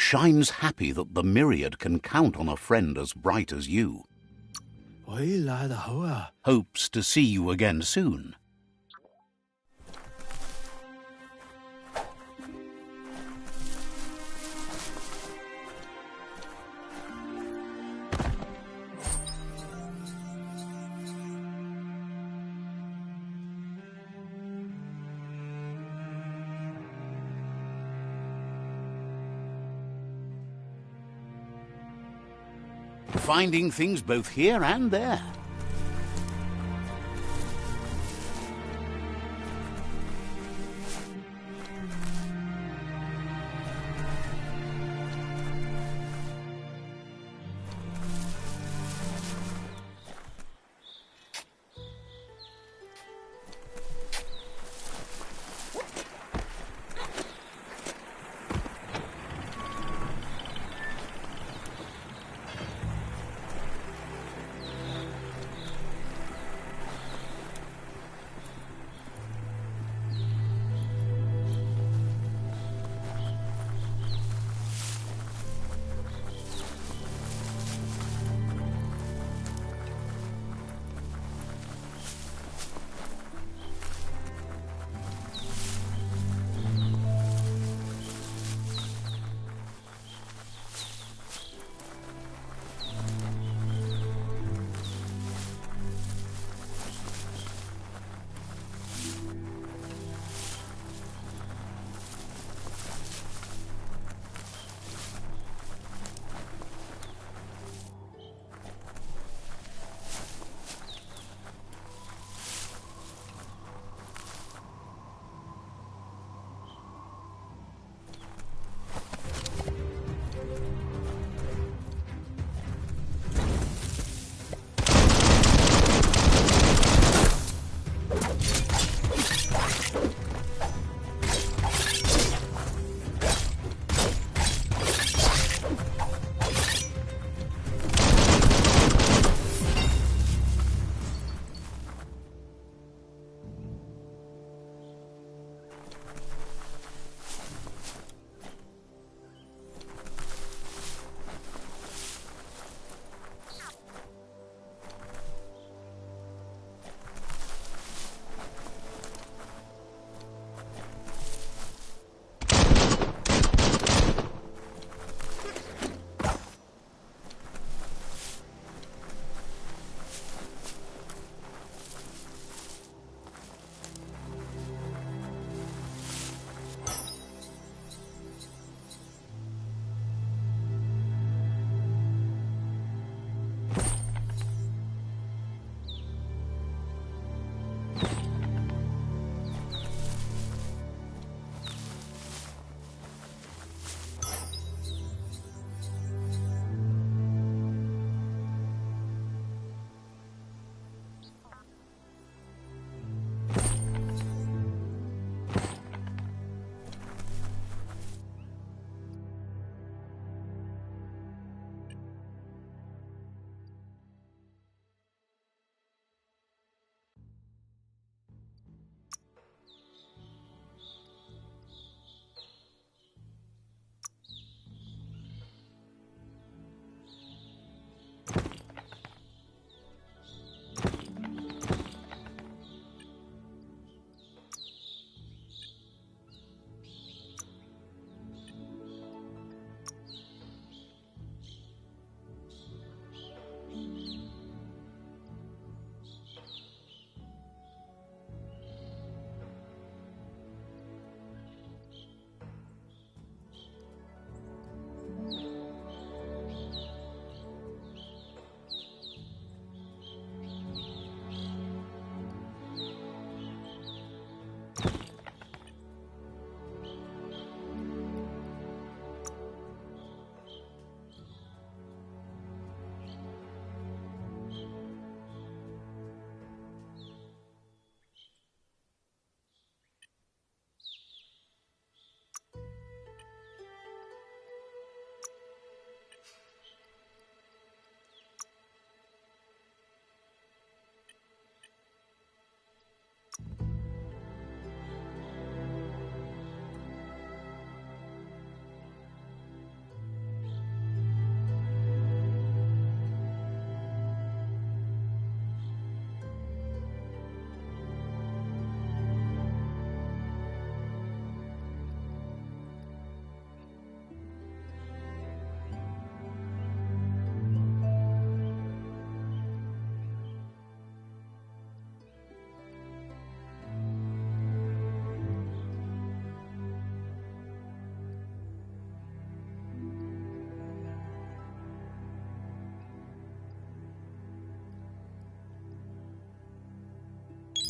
Shines happy that the myriad can count on a friend as bright as you. Hopes to see you again soon. Finding things both here and there.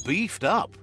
beefed up.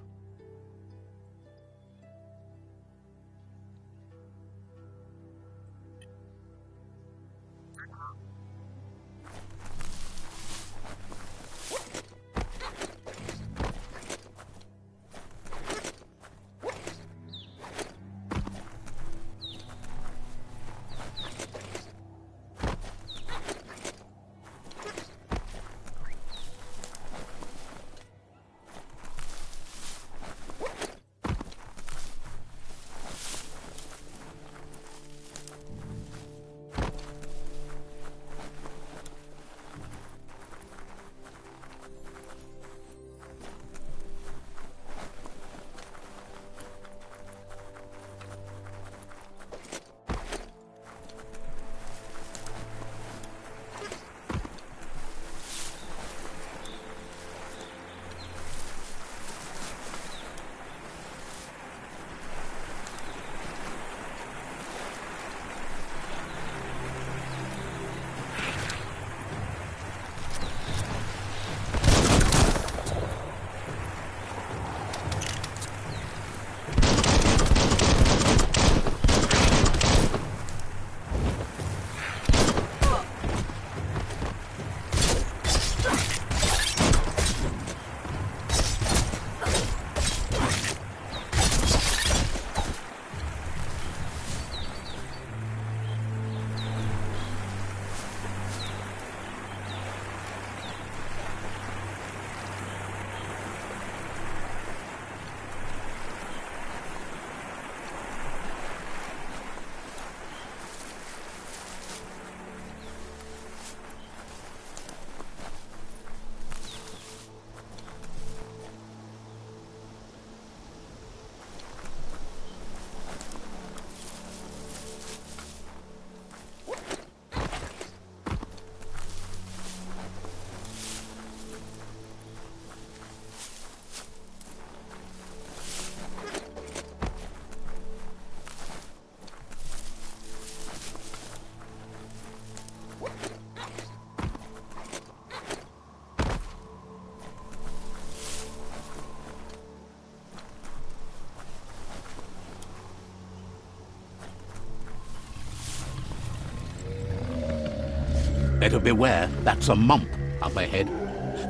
Better beware, that's a mump up ahead.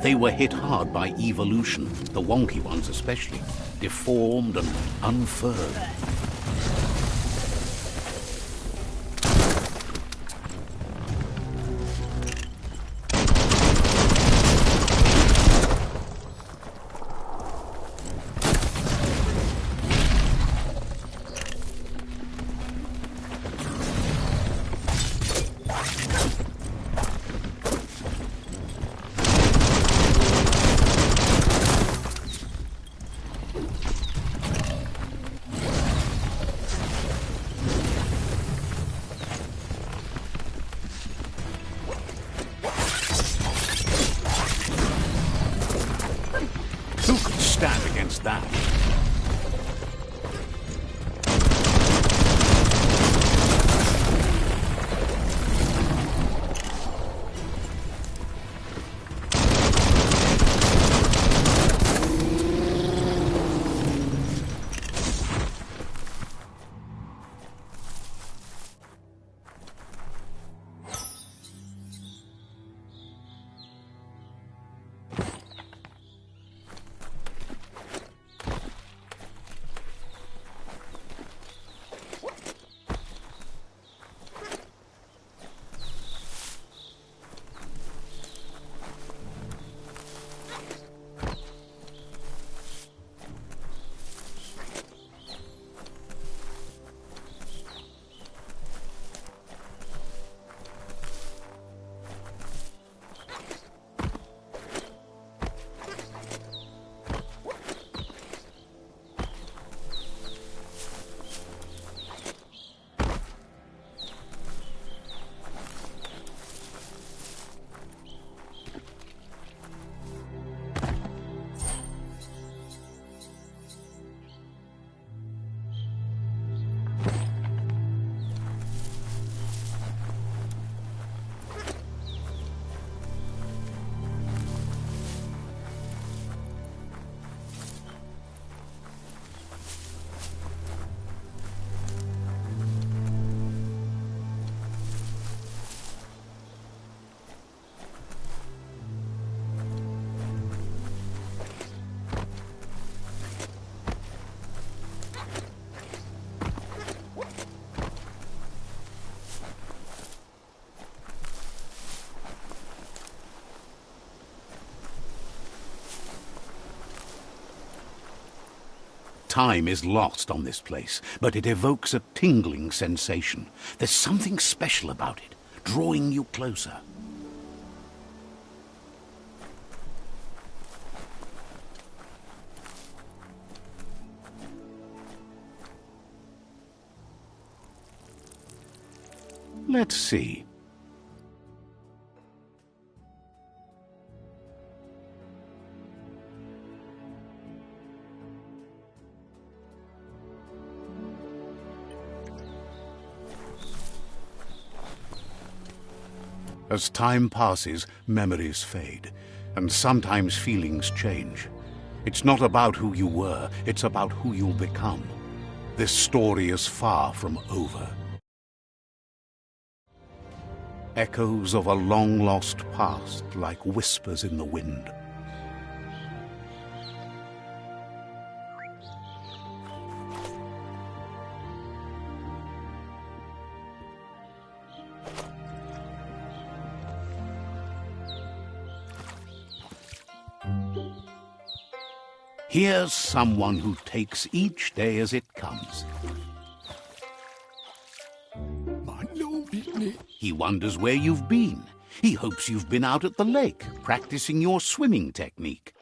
They were hit hard by evolution, the wonky ones especially, deformed and unfurled. Stand against that. Time is lost on this place, but it evokes a tingling sensation. There's something special about it, drawing you closer. Let's see. As time passes, memories fade, and sometimes feelings change. It's not about who you were, it's about who you'll become. This story is far from over. Echoes of a long-lost past, like whispers in the wind. Here's someone who takes each day as it comes. He wonders where you've been. He hopes you've been out at the lake, practicing your swimming technique.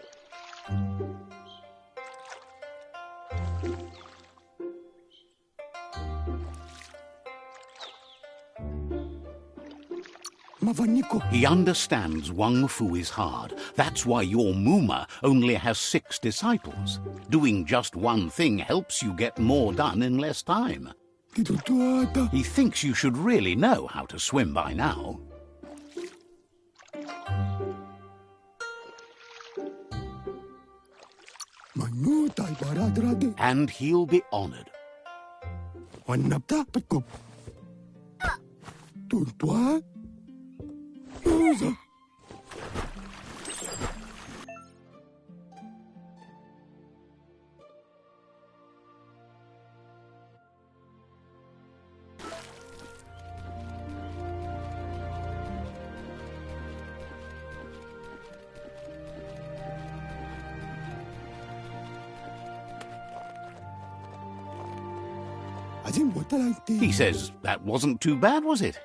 He understands Wang Fu is hard. That's why your Muma only has 6 disciples. Doing just one thing helps you get more done in less time. He thinks you should really know how to swim by now. And he'll be honored. He says, that wasn't too bad, was it?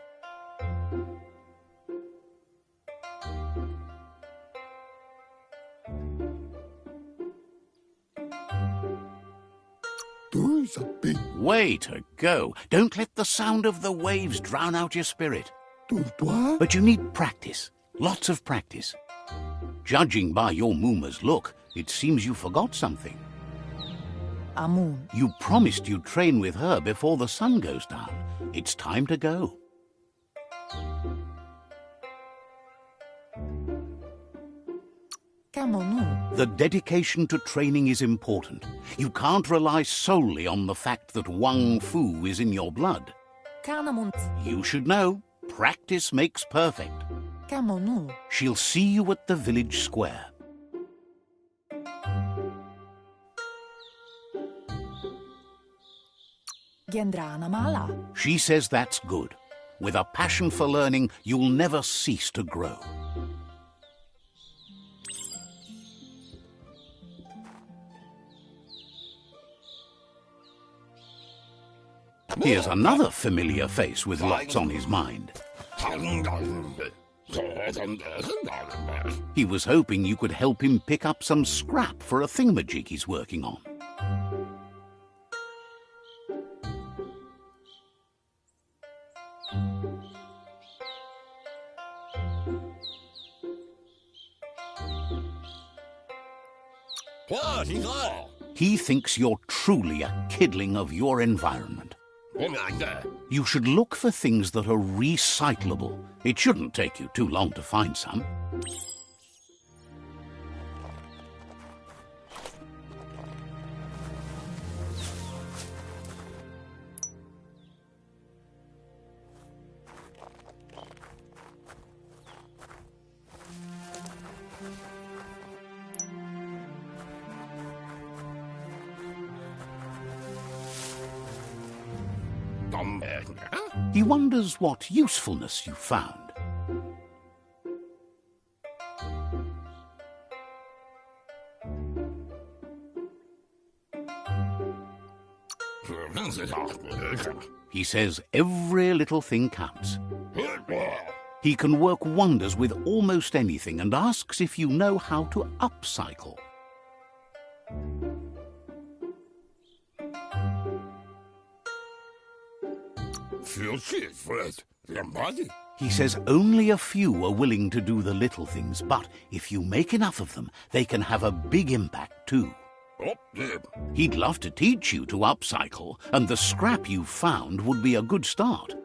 Way to go. Don't let the sound of the waves drown out your spirit. But you need practice. Lots of practice. Judging by your Muma's look, it seems you forgot something. Amun. You promised you'd train with her before the sun goes down. It's time to go. The dedication to training is important. You can't rely solely on the fact that Wang Fu is in your blood. You should know, practice makes perfect. She'll see you at the village square. She says that's good. With a passion for learning, you'll never cease to grow. Here's another familiar face with lots on his mind. He was hoping you could help him pick up some scrap for a thingamajig he's working on. He thinks you're truly a kidling of your environment. You should look for things that are recyclable. It shouldn't take you too long to find some. He wonders what usefulness you found. He says every little thing counts. He can work wonders with almost anything and asks if you know how to upcycle. He says only a few are willing to do the little things, but if you make enough of them, they can have a big impact too. He'd love to teach you to upcycle, and the scrap you've found would be a good start.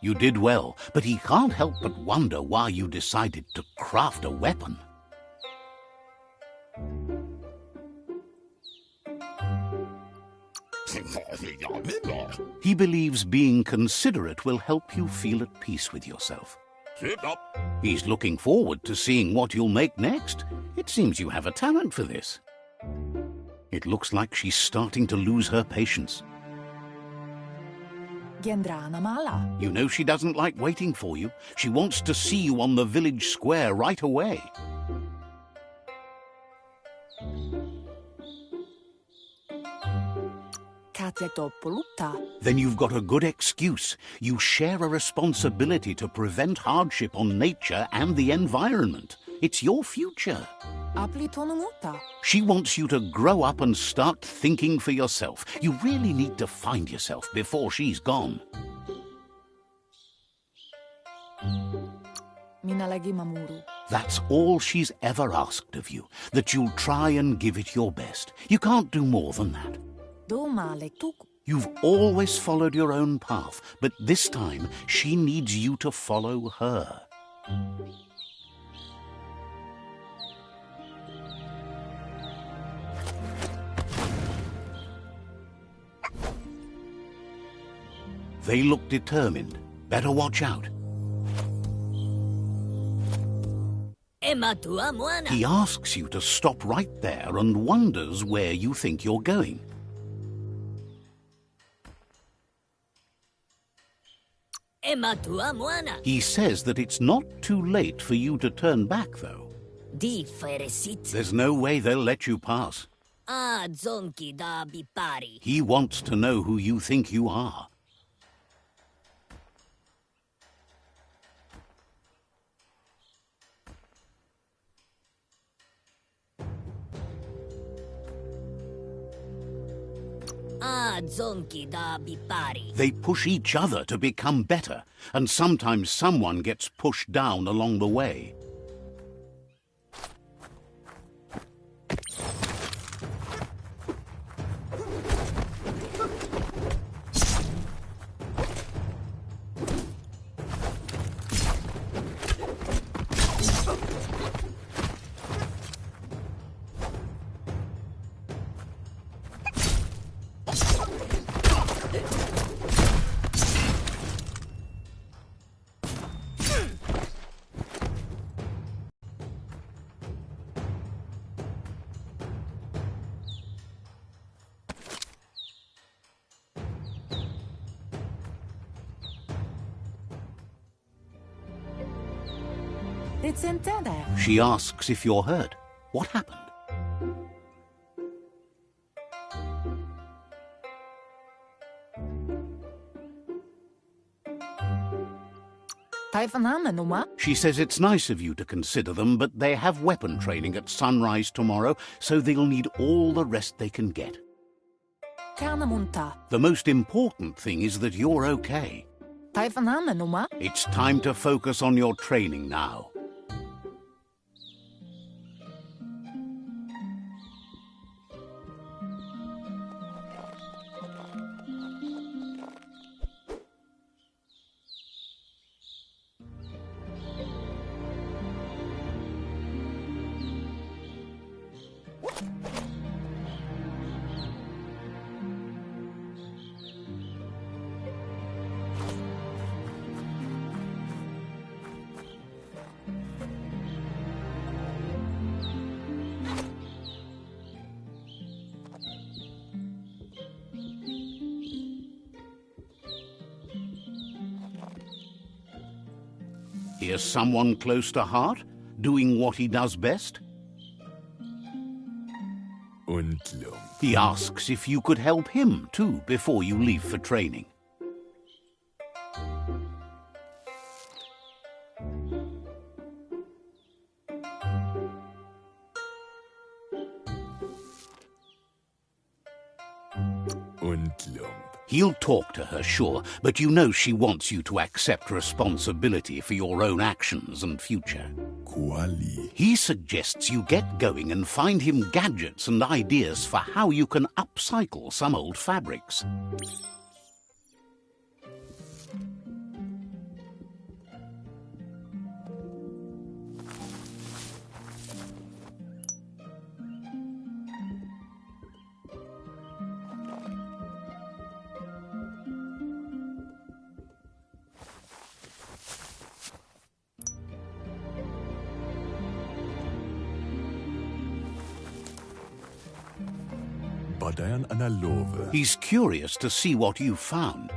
You did well, but he can't help but wonder why you decided to craft a weapon. He believes being considerate will help you feel at peace with yourself. He's looking forward to seeing what you'll make next. It seems you have a talent for this. It looks like she's starting to lose her patience. You know she doesn't like waiting for you. She wants to see you on the village square right away. Then you've got a good excuse. You share a responsibility to prevent hardship on nature and the environment. It's your future. She wants you to grow up and start thinking for yourself. You really need to find yourself before she's gone. That's all she's ever asked of you, that you'll try and give it your best. You can't do more than that. You've always followed your own path, but this time she needs you to follow her. They look determined. Better watch out. He asks you to stop right there and wonders where you think you're going. He says that it's not too late for you to turn back, though. There's no way they'll let you pass. He wants to know who you think you are. They push each other to become better, and sometimes someone gets pushed down along the way. She asks if you're hurt. What happened? She says it's nice of you to consider them, but they have weapon training at sunrise tomorrow, so they'll need all the rest they can get. The most important thing is that you're okay. It's time to focus on your training now. Here's someone close to heart, doing what he does best. He asks if you could help him too before you leave for training. He'll talk to her, sure, but you know she wants you to accept responsibility for your own actions and future. He suggests you get going and find him gadgets and ideas for how you can upcycle some old fabrics. He's curious to see what you've found.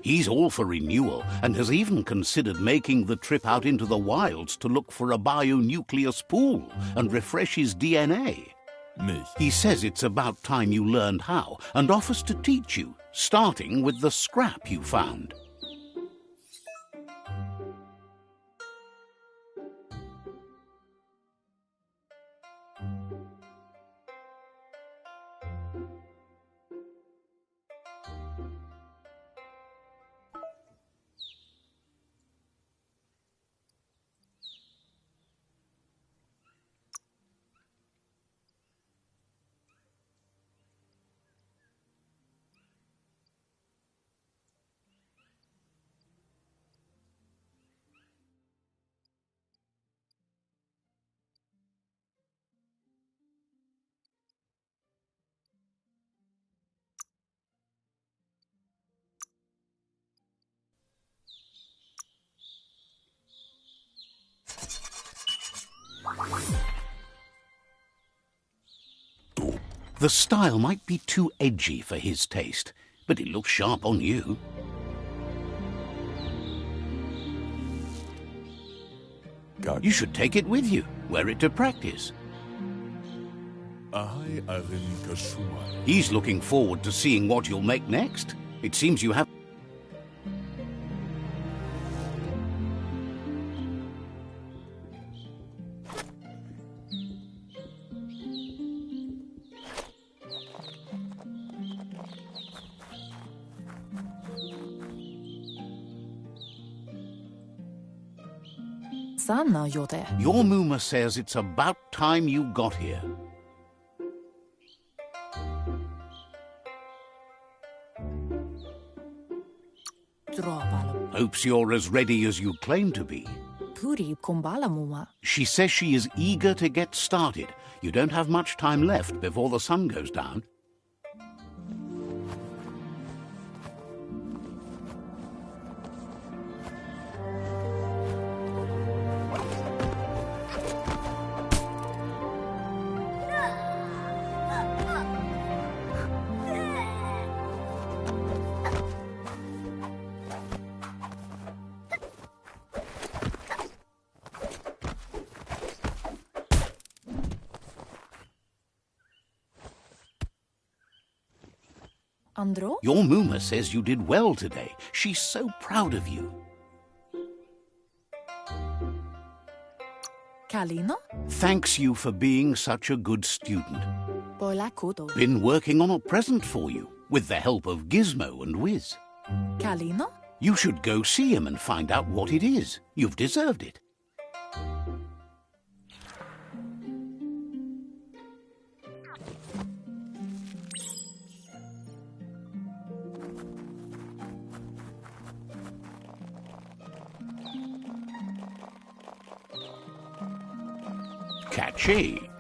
He's all for renewal and has even considered making the trip out into the wilds to look for a bionucleus pool and refresh his DNA. He says it's about time you learned how and offers to teach you, starting with the scrap you found. The style might be too edgy for his taste, but it looks sharp on you. You should take it with you, wear it to practice. He's looking forward to seeing what you'll make next. It seems you have... Your Mooma says it's about time you got here. Hopes you're as ready as you claim to be. She says she is eager to get started. You don't have much time left before the sun goes down. Your Mooma says you did well today. She's so proud of you. Thanks you for being such a good student. Been working on a present for you, with the help of Gizmo and Wiz. You should go see him and find out what it is. You've deserved it. Catchy.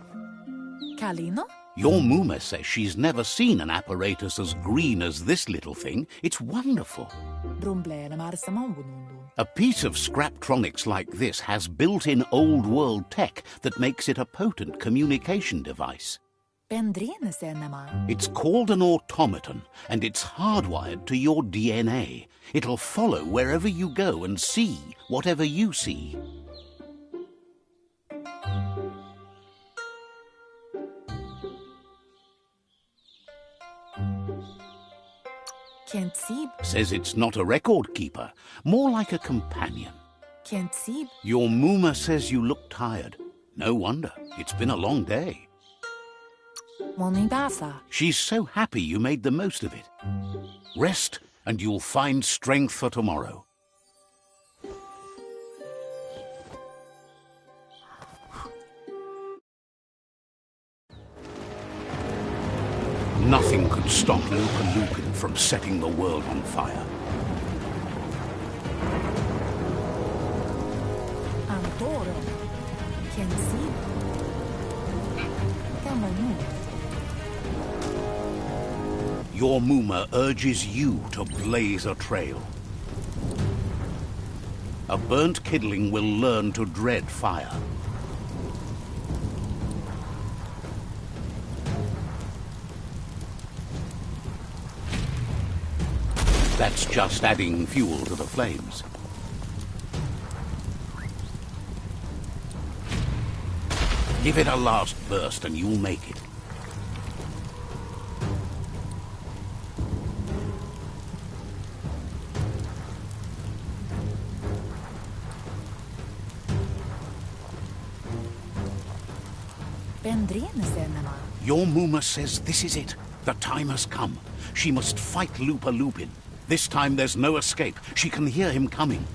Your Mooma says she's never seen an apparatus as green as this little thing. It's wonderful. A piece of Scraptronics like this has built-in old-world tech that makes it a potent communication device. It's called an automaton, and it's hardwired to your DNA. It'll follow wherever you go and see whatever you see. Says it's not a record keeper, more like a companion. Your Mooma says you look tired. No wonder, it's been a long day. She's so happy you made the most of it. Rest and you'll find strength for tomorrow. Nothing could stop Lupin from setting the world on fire. Your Mooma urges you to blaze a trail. A burnt kidling will learn to dread fire. That's just adding fuel to the flames. Give it a last burst and you'll make it. Your Mooma says this is it. The time has come. She must fight Lupin. This time there's no escape. She can hear him coming.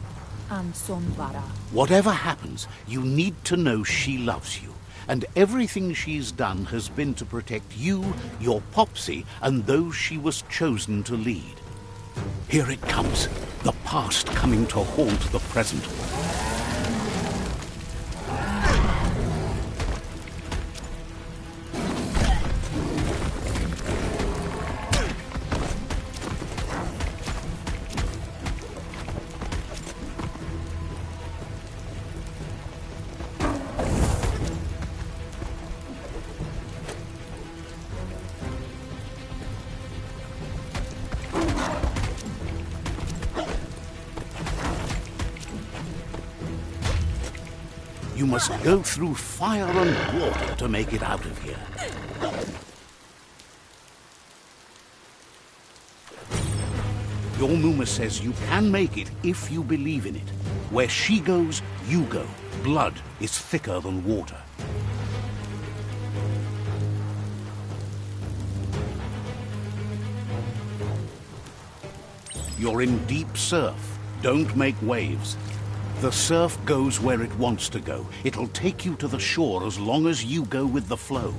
Whatever happens, you need to know she loves you. And everything she's done has been to protect you, your Popsy, and those she was chosen to lead. Here it comes. The past coming to haunt the present. You must go through fire and water to make it out of here. Your Muma says you can make it if you believe in it. Where she goes, you go. Blood is thicker than water. You're in deep surf. Don't make waves. The surf goes where it wants to go. It'll take you to the shore as long as you go with the flow.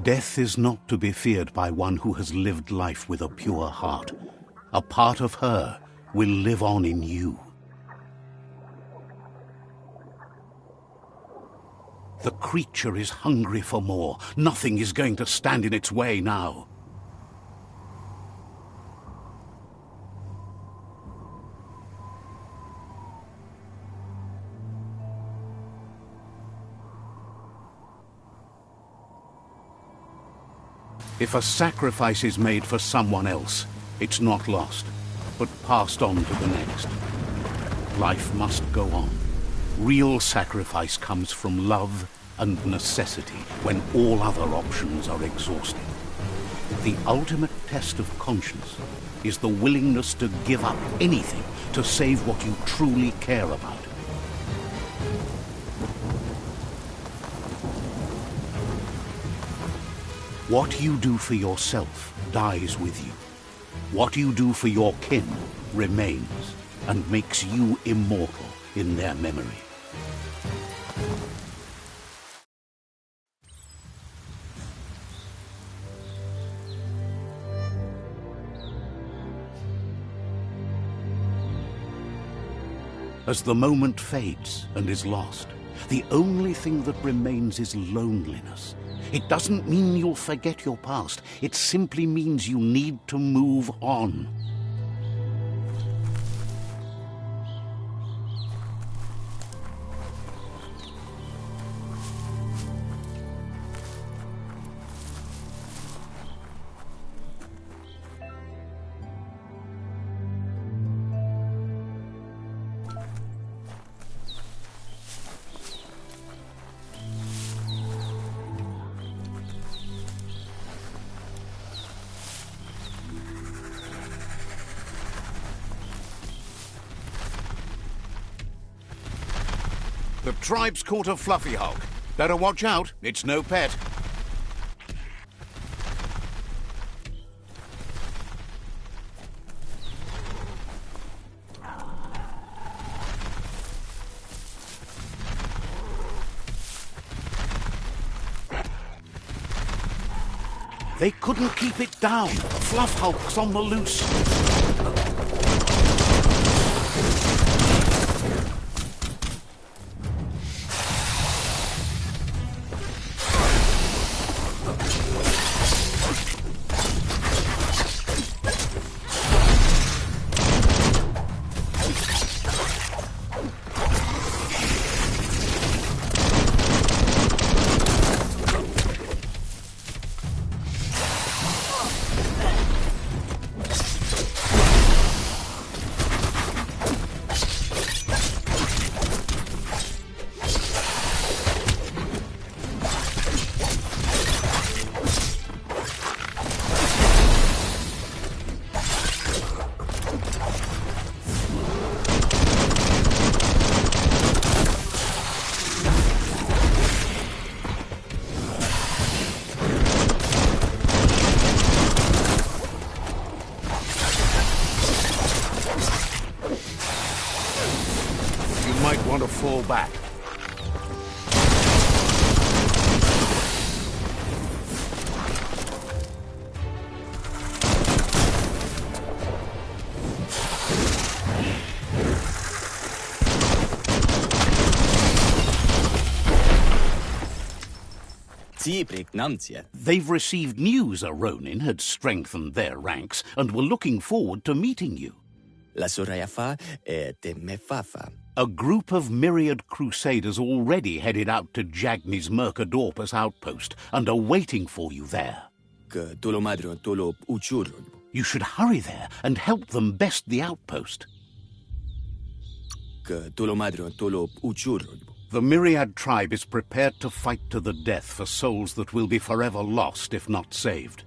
Death is not to be feared by one who has lived life with a pure heart. A part of her will live on in you. The creature is hungry for more. Nothing is going to stand in its way now. If a sacrifice is made for someone else, it's not lost, but passed on to the next. Life must go on. Real sacrifice comes from love and necessity when all other options are exhausted. The ultimate test of conscience is the willingness to give up anything to save what you truly care about. What you do for yourself dies with you. What you do for your kin remains and makes you immortal in their memory. As the moment fades and is lost, the only thing that remains is loneliness. It doesn't mean you'll forget your past. It simply means you need to move on. The tribe's caught a fluffy hulk. Better watch out, it's no pet. They couldn't keep it down. Fluff Hulk's on the loose. fall back. They've received news a Ronin had strengthened their ranks and were looking forward to meeting you. A group of myriad crusaders already headed out to Jagni's Mercadorpus outpost and are waiting for you there. You should hurry there and help them best the outpost. The Myriad tribe is prepared to fight to the death for souls that will be forever lost if not saved.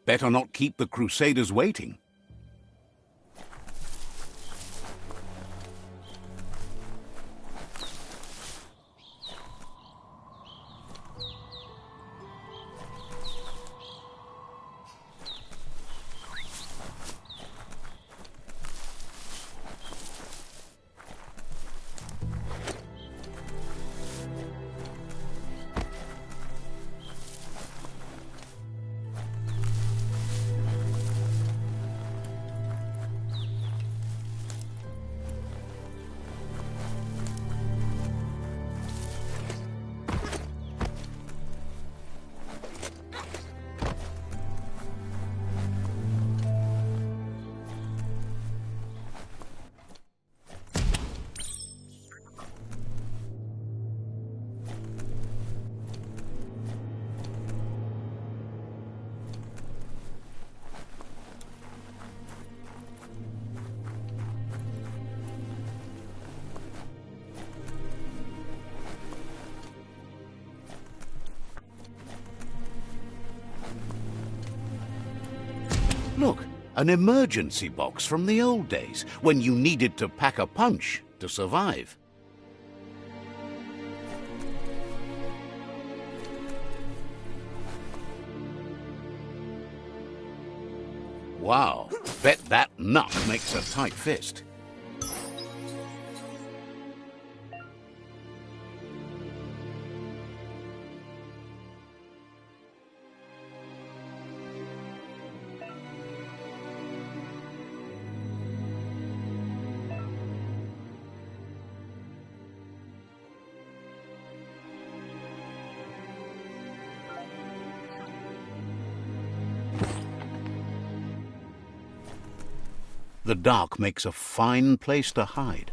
Better not keep the Crusaders waiting. Look, an emergency box from the old days, when you needed to pack a punch to survive. Wow, bet that nut makes a tight fist. The dark makes a fine place to hide.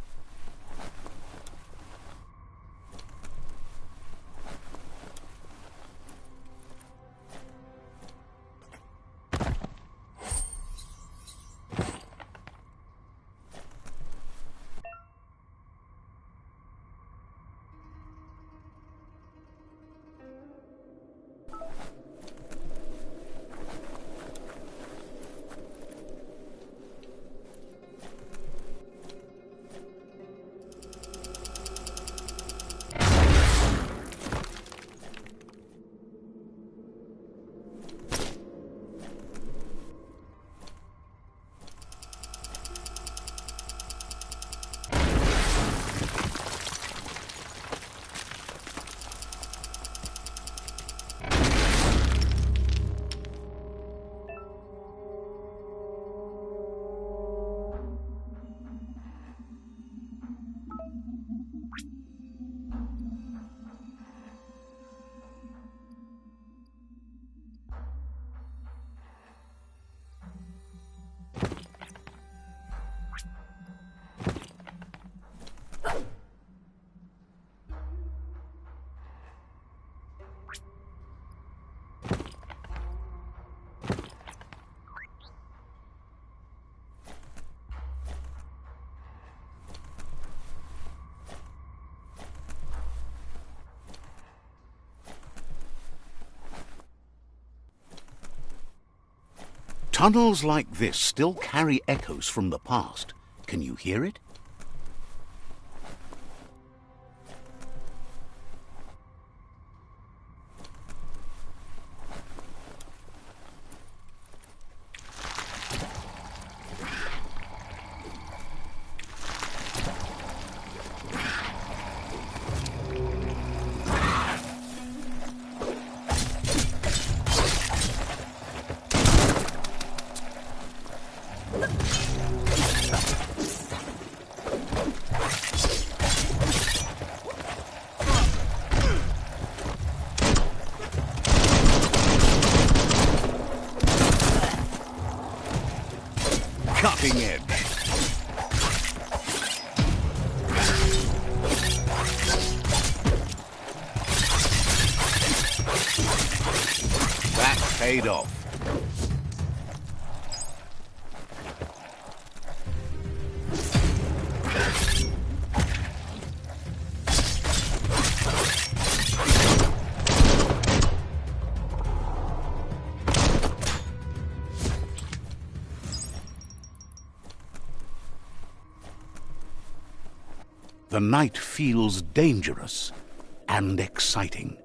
Tunnels like this still carry echoes from the past. Can you hear it? paid off. The night feels dangerous and exciting.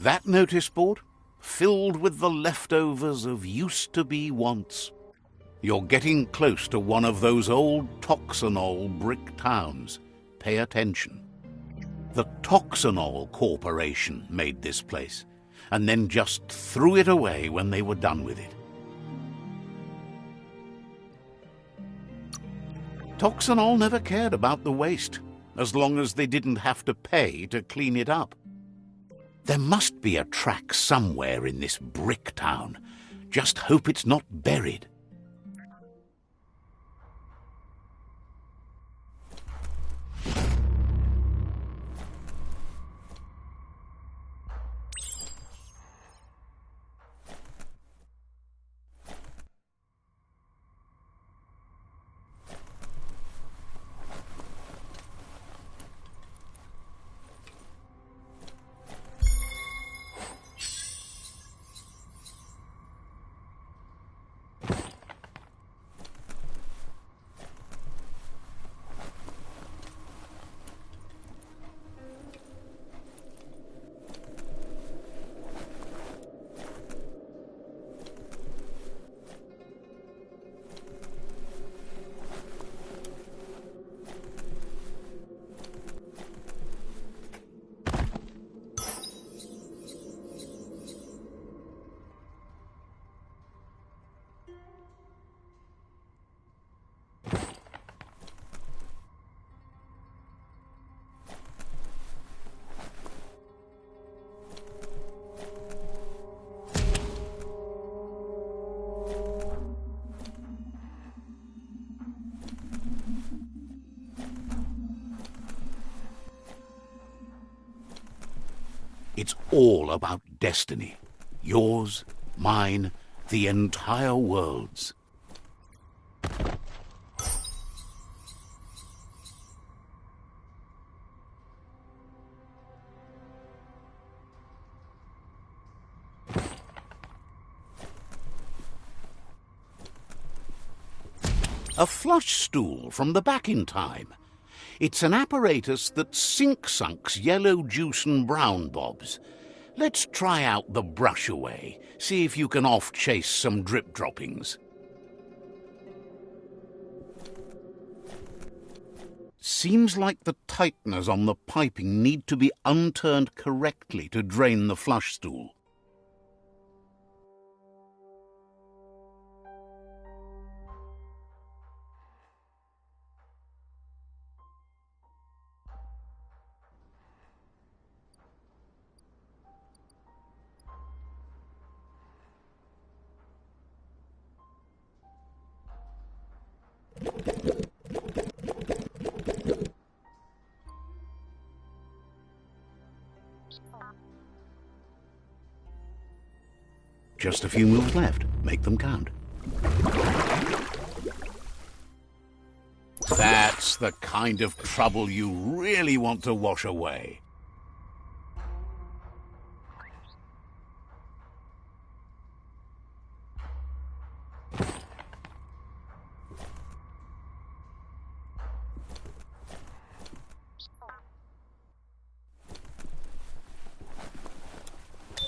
That notice board, filled with the leftovers of used-to-be wants. You're getting close to one of those old Toxanol brick towns. Pay attention. The Toxanol Corporation made this place, and then just threw it away when they were done with it. Toxanol never cared about the waste, as long as they didn't have to pay to clean it up. There must be a track somewhere in this brick town. Just hope it's not buried. It's all about destiny. Yours, mine, the entire world's. A flush stool from the back in time. It's an apparatus that sink-sunks yellow juice and brown bobs. Let's try out the brush away, see if you can off-chase some drip droppings. Seems like the tighteners on the piping need to be unturned correctly to drain the flush stool. Just a few moves left. Make them count. That's the kind of trouble you really want to wash away.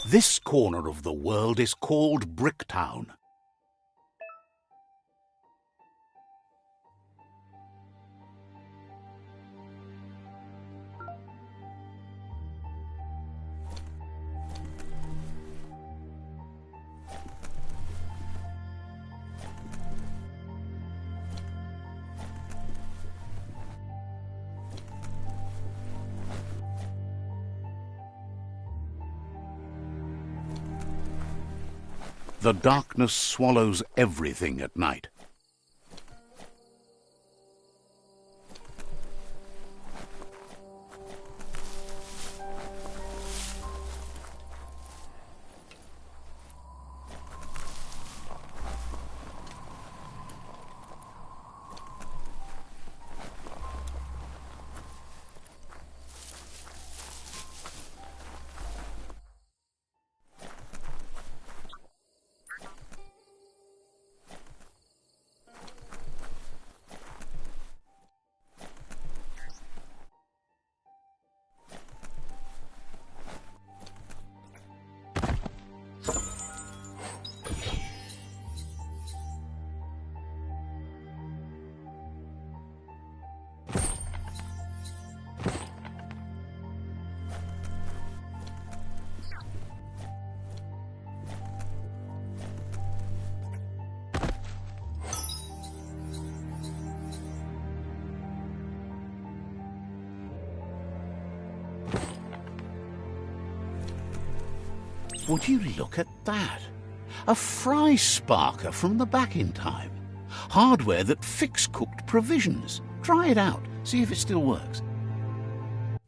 This corner of the world is called Bricktown. The darkness swallows everything at night. Would you look at that? A fry sparker from the back in time. Hardware that fix-cooked provisions. Try it out, see if it still works.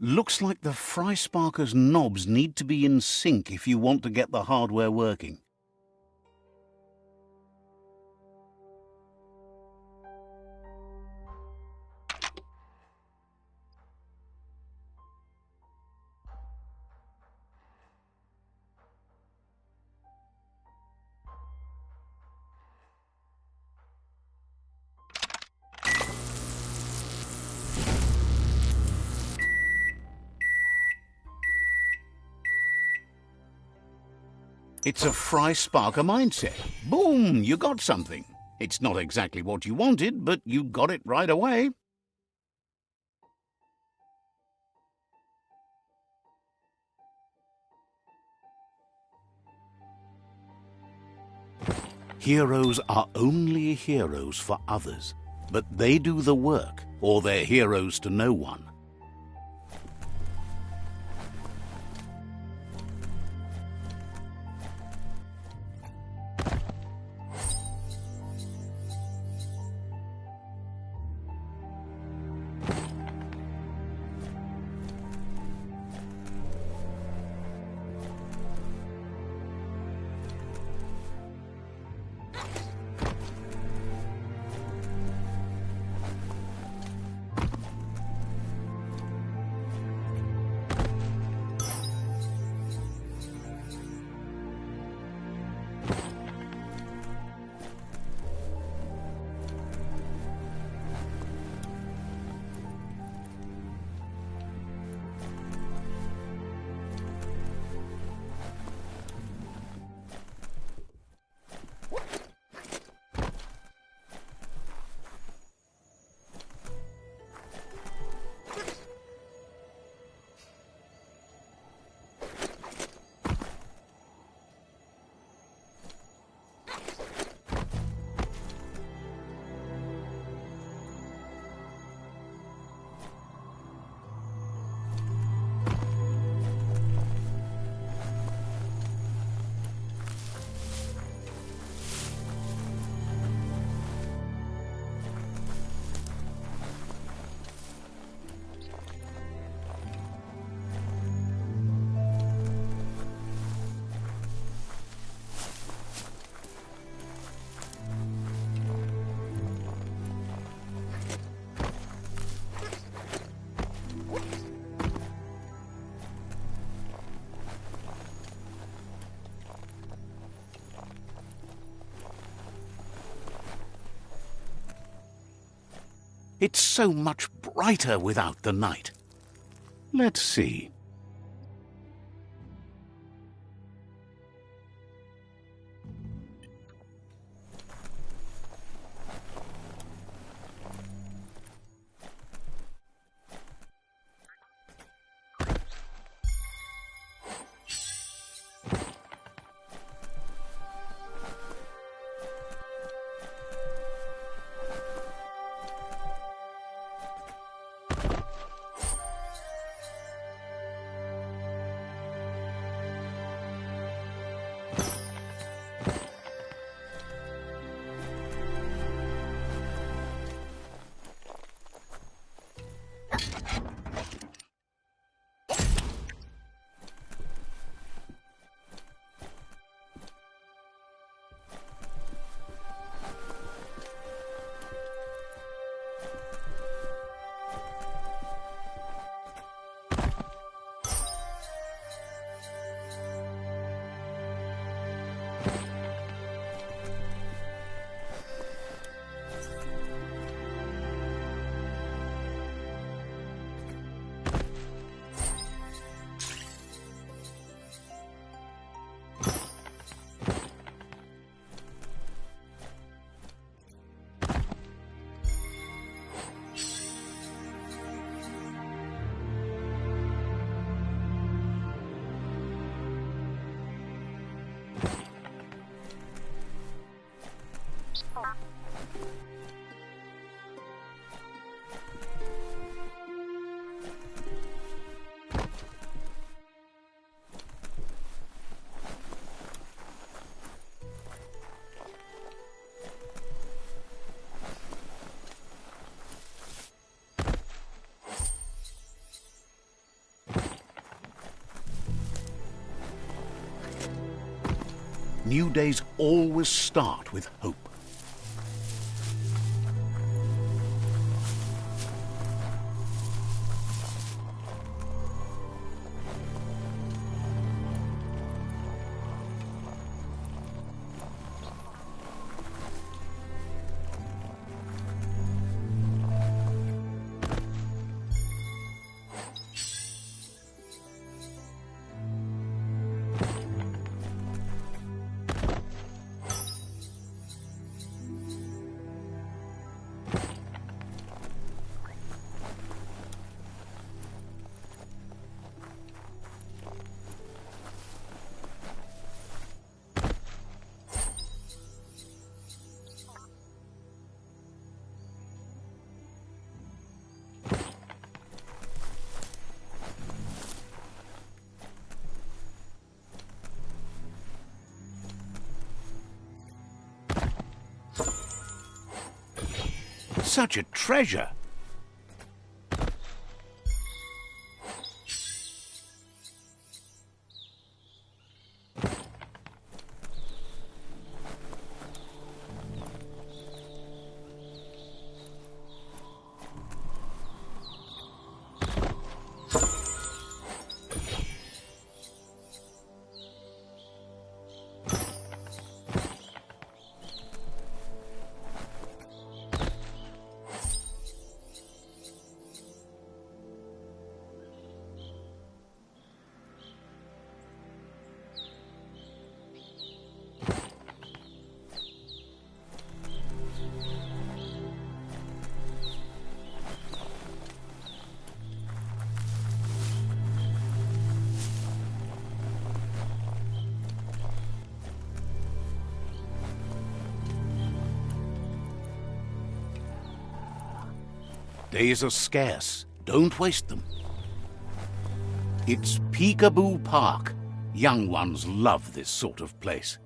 Looks like the fry sparker's knobs need to be in sync if you want to get the hardware working. It's a fry sparker mindset. Boom, you got something. It's not exactly what you wanted, but you got it right away. Heroes are only heroes for others, but they do the work, or they're heroes to no one. It's so much brighter without the night. Let's see. New days always start with hope. Such a treasure! Days are scarce. Don't waste them. It's Peekaboo Park. Young ones love this sort of place.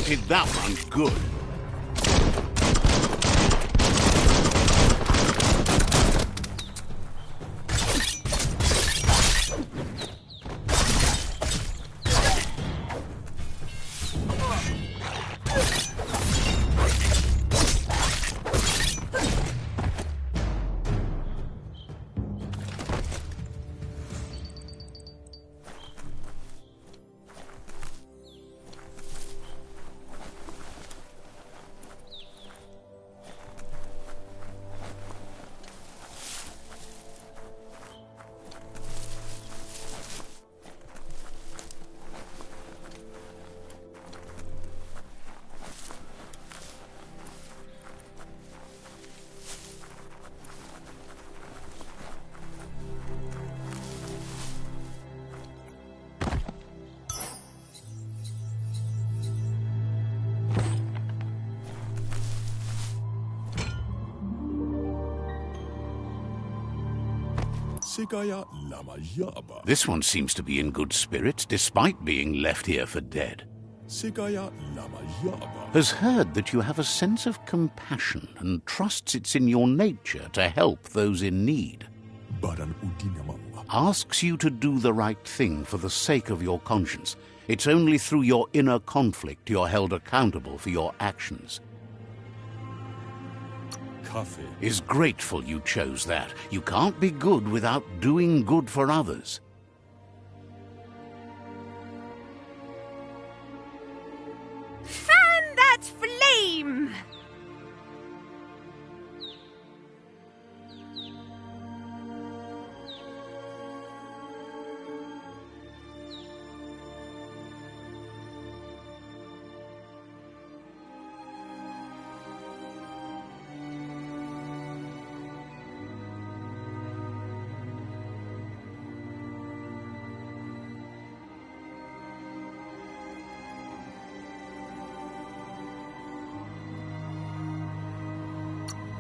Did that one good. This one seems to be in good spirits despite being left here for dead. Has heard that you have a sense of compassion and trusts it's in your nature to help those in need. Asks you to do the right thing for the sake of your conscience. It's only through your inner conflict you're held accountable for your actions. Is grateful you chose that. You can't be good without doing good for others. Fan that flame!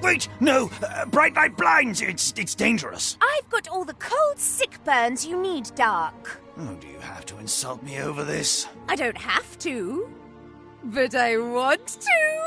Wait, no! Bright light blinds! It's dangerous! I've got all the cold sick burns you need, Dark. Oh, do you have to insult me over this? I don't have to, but I want to.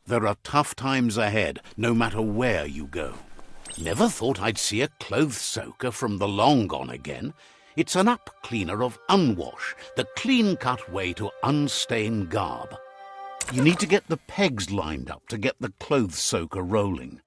There are tough times ahead, no matter where you go. Never thought I'd see a clothes soaker from the long gone again. It's an up cleaner of unwash, the clean-cut way to unstain garb. You need to get the pegs lined up to get the clothes soaker rolling.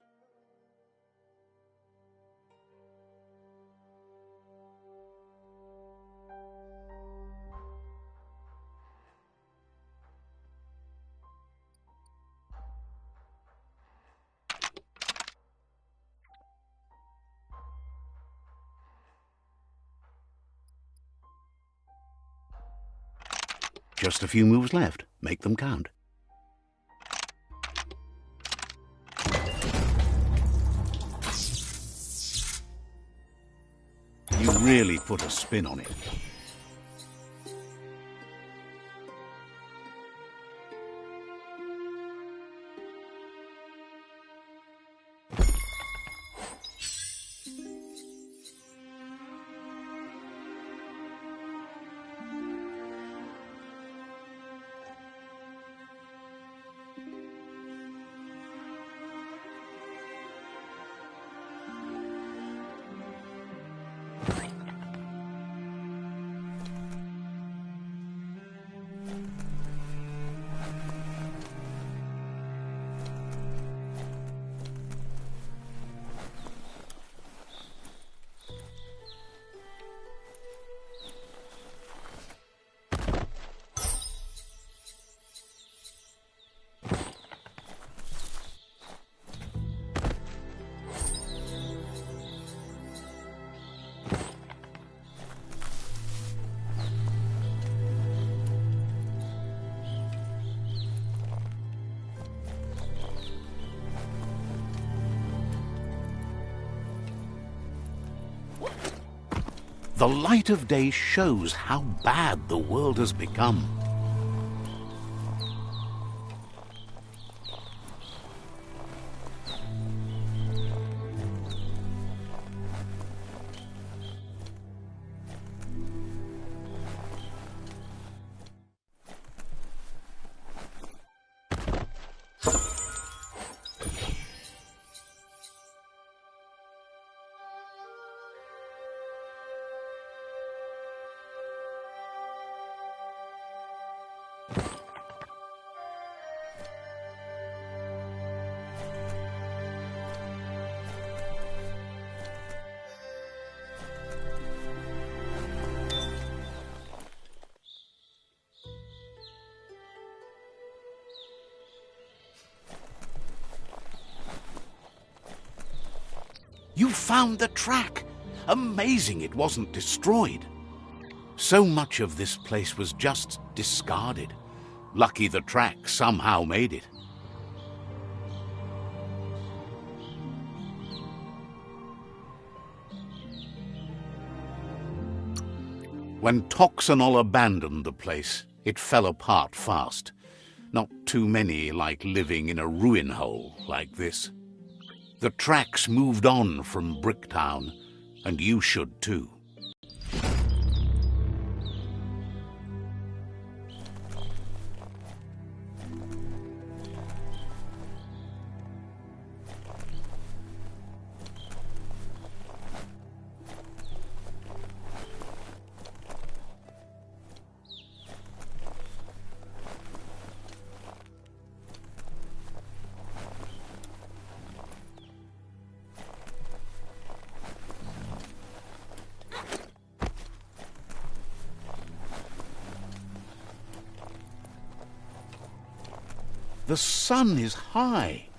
Just a few moves left. Make them count. You really put a spin on it. The light of day shows how bad the world has become. You found the track! Amazing it wasn't destroyed. So much of this place was just discarded. Lucky the track somehow made it. When Toxanol abandoned the place, it fell apart fast. Not too many like living in a ruin hole like this. The tracks moved on from Bricktown, and you should too. The sun is high.